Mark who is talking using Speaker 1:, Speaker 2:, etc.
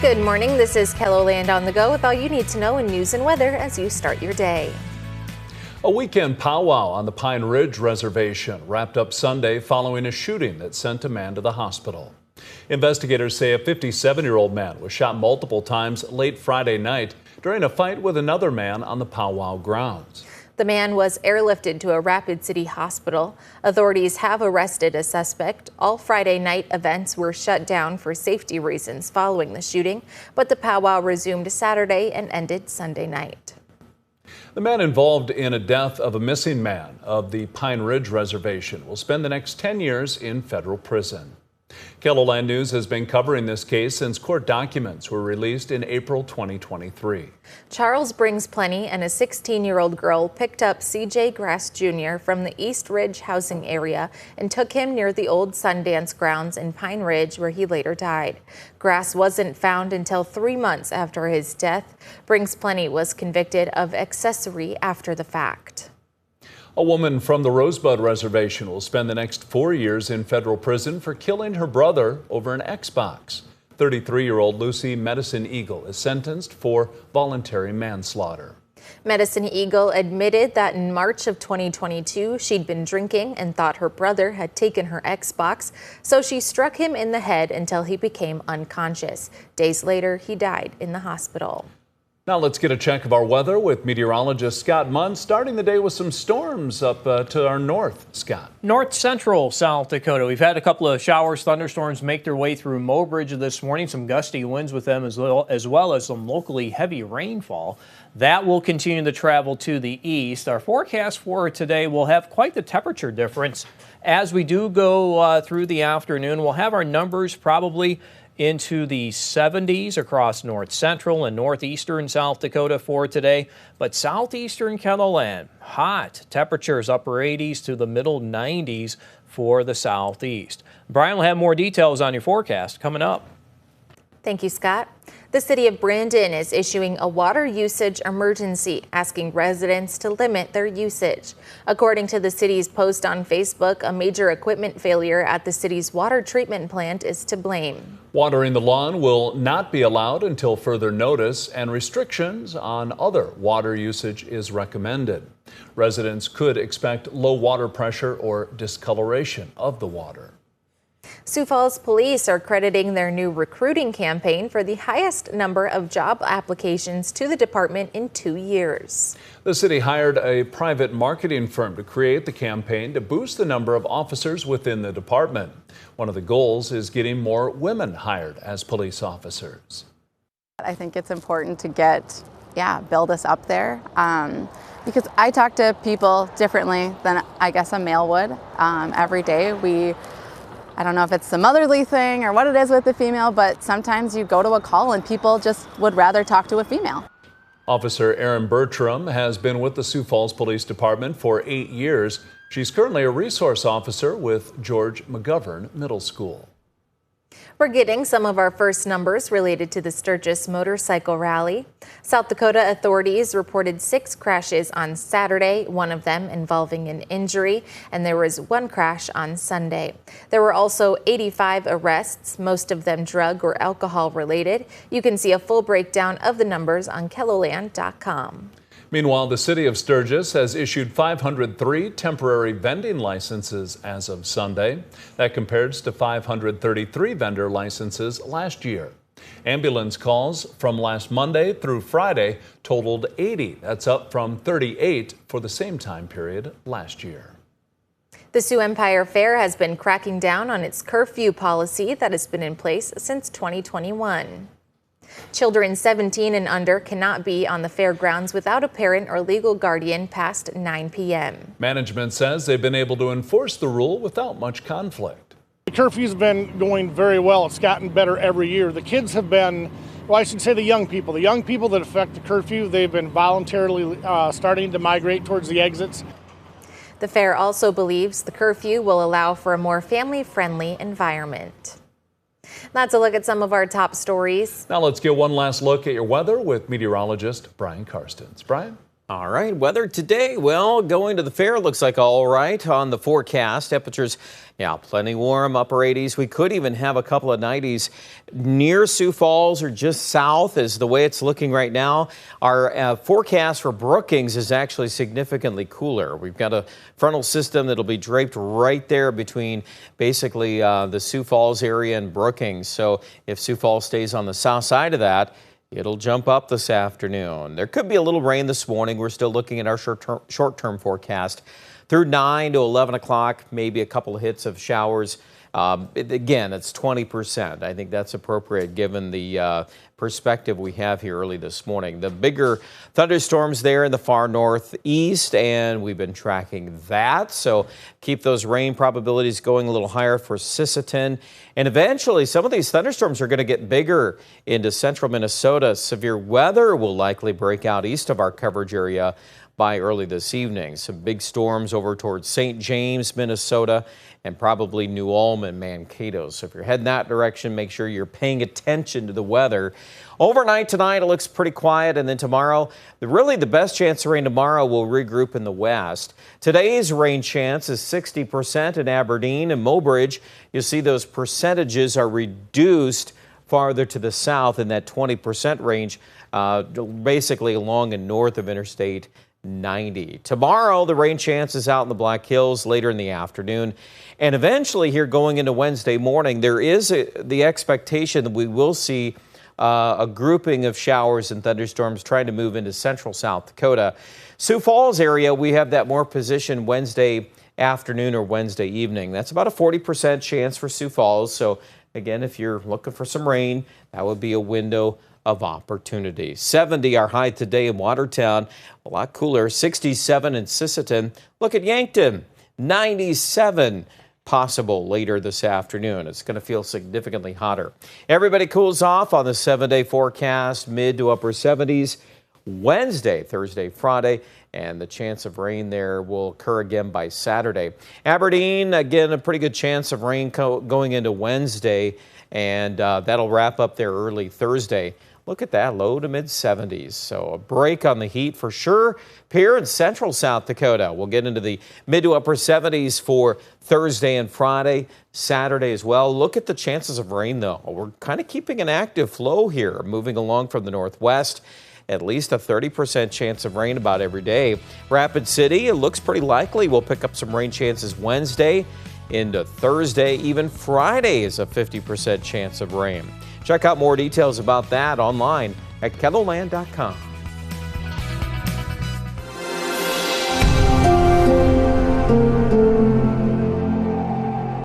Speaker 1: Good morning. This is KELOLAND on the go with all you need to know in news and weather as you start your day.
Speaker 2: A weekend powwow on the Pine Ridge Reservation wrapped up Sunday following a shooting that sent a man to the hospital. Investigators say a 57-year-old man was shot multiple times late Friday night during a fight with another man on the powwow grounds.
Speaker 1: The man was airlifted to a Rapid City hospital. Authorities have arrested a suspect. All Friday night events were shut down for safety reasons following the shooting, but the powwow resumed Saturday and ended Sunday night.
Speaker 2: The man involved in a death of a missing man of the Pine Ridge Reservation will spend the next 10 years in federal prison. KELOLAND News has been covering this case since court documents were released in April 2023.
Speaker 1: Charles Brings Plenty and a 16-year-old girl picked up CJ Grass Jr. from the East Ridge housing area and took him near the old Sundance grounds in Pine Ridge, where he later died. Grass wasn't found until 3 months after his death. Brings Plenty was convicted of accessory after the fact.
Speaker 2: A woman from the Rosebud Reservation will spend the next 4 years in federal prison for killing her brother over an Xbox. 33-year-old Lucy Medicine Eagle is sentenced for voluntary manslaughter.
Speaker 1: Medicine Eagle admitted that in March of 2022, she'd been drinking and thought her brother had taken her Xbox, so she struck him in the head until he became unconscious. Days later, he died in the hospital.
Speaker 2: Now let's get a check of our weather with meteorologist Scott Munn, starting the day with some storms up to our north. Scott.
Speaker 3: North central South Dakota. We've had a couple of showers, thunderstorms make their way through Mobridge this morning. Some gusty winds with them as well as some locally heavy rainfall. That will continue to travel to the east. Our forecast for today will have quite the temperature difference. As we do go through the afternoon, we'll have our numbers probably into the 70s across north central and northeastern South Dakota for today. But southeastern KELOLAND, hot temperatures, upper 80s to the middle 90s for the southeast. Brian will have more details on your forecast coming up.
Speaker 1: Thank you, Scott. The city of Brandon is issuing a water usage emergency, asking residents to limit their usage. According to the city's post on Facebook, a major equipment failure at the city's water treatment plant is to blame.
Speaker 2: Watering the lawn will not be allowed until further notice, and restrictions on other water usage is recommended. Residents could expect low water pressure or discoloration of the water.
Speaker 1: Sioux Falls police are crediting their new recruiting campaign for the highest number of job applications to the department in 2 years.
Speaker 2: The city hired a private marketing firm to create the campaign to boost the number of officers within the department. One of the goals is getting more women hired as police officers.
Speaker 4: I think it's important to build us up there because I talk to people differently than I guess a male would every day. I don't know if it's the motherly thing or what it is with the female, but sometimes you go to a call and people just would rather talk to a female.
Speaker 2: Officer Erin Bertram has been with the Sioux Falls Police Department for 8 years. She's currently a resource officer with George McGovern Middle School.
Speaker 1: We're getting some of our first numbers related to the Sturgis Motorcycle Rally. South Dakota authorities reported 6 crashes on Saturday, one of them involving an injury, and there was 1 crash on Sunday. There were also 85 arrests, most of them drug or alcohol related. You can see a full breakdown of the numbers on KELOLAND.com.
Speaker 2: Meanwhile, the city of Sturgis has issued 503 temporary vending licenses as of Sunday. That compares to 533 vendor licenses last year. Ambulance calls from last Monday through Friday totaled 80. That's up from 38 for the same time period last year.
Speaker 1: The Sioux Empire Fair has been cracking down on its curfew policy that has been in place since 2021. Children 17 and under cannot be on the fairgrounds without a parent or legal guardian past 9 p.m.
Speaker 2: Management says they've been able to enforce the rule without much conflict.
Speaker 5: The curfew's been going very well. It's gotten better every year. The kids have been, well, I should say the young people that affect the curfew, they've been voluntarily starting to migrate towards the exits.
Speaker 1: The fair also believes the curfew will allow for a more family-friendly environment. That's a look at some of our top stories.
Speaker 2: Now let's get one last look at your weather with meteorologist Brian Karstens. Brian?
Speaker 6: All right, weather today, well, going to the fair looks like all right on the forecast. Temperatures, yeah, plenty warm, upper 80s. We could even have a couple of 90s near Sioux Falls or just south is the way it's looking right now. Our forecast for Brookings is actually significantly cooler. We've got a frontal system that'll be draped right there between basically the Sioux Falls area and Brookings. So if Sioux Falls stays on the south side of that, it'll jump up this afternoon. There could be a little rain this morning. We're still looking at our short-term forecast through 9 to 11 o'clock, maybe a couple of hits of showers. Again, it's 20%. I think that's appropriate given the perspective we have here early this morning. The bigger thunderstorms there in the far northeast, and we've been tracking that. So keep those rain probabilities going a little higher for Sisseton. And eventually, some of these thunderstorms are going to get bigger into central Minnesota. Severe weather will likely break out east of our coverage area by early this evening. Some big storms over towards St. James, Minnesota, and probably New Ulm and Mankato. So if you're heading that direction, make sure you're paying attention to the weather. Overnight tonight, it looks pretty quiet, and then tomorrow, really the best chance of rain tomorrow will regroup in the west. Today's rain chance is 60% in Aberdeen and Mobridge. You'll see those percentages are reduced farther to the south in that 20% range, basically along and north of Interstate 90. Tomorrow, the rain chance is out in the Black Hills later in the afternoon. And eventually here going into Wednesday morning, there is the expectation that we will see a grouping of showers and thunderstorms trying to move into central South Dakota. Sioux Falls area, we have that more position Wednesday afternoon or Wednesday evening. That's about a 40% chance for Sioux Falls. So again, if you're looking for some rain, that would be a window of opportunity. 70 our high today in Watertown, a lot cooler. 67 in Sisseton. Look at Yankton, 97 possible later this afternoon. It's going to feel significantly hotter. Everybody cools off on the 7-day forecast, mid to upper 70s. Wednesday, Thursday, Friday, and the chance of rain there will occur again by Saturday. Aberdeen, again, a pretty good chance of rain going into Wednesday, and that'll wrap up there early Thursday. Look at that, low to mid 70s. So a break on the heat for sure here in central South Dakota. We'll get into the mid to upper 70s for Thursday and Friday, Saturday as well. Look at the chances of rain, though. We're kind of keeping an active flow here, moving along from the northwest. At least a 30% chance of rain about every day. Rapid City, it looks pretty likely we'll pick up some rain chances Wednesday into Thursday. Even Friday is a 50% chance of rain. Check out more details about that online at KENLOLAND.com.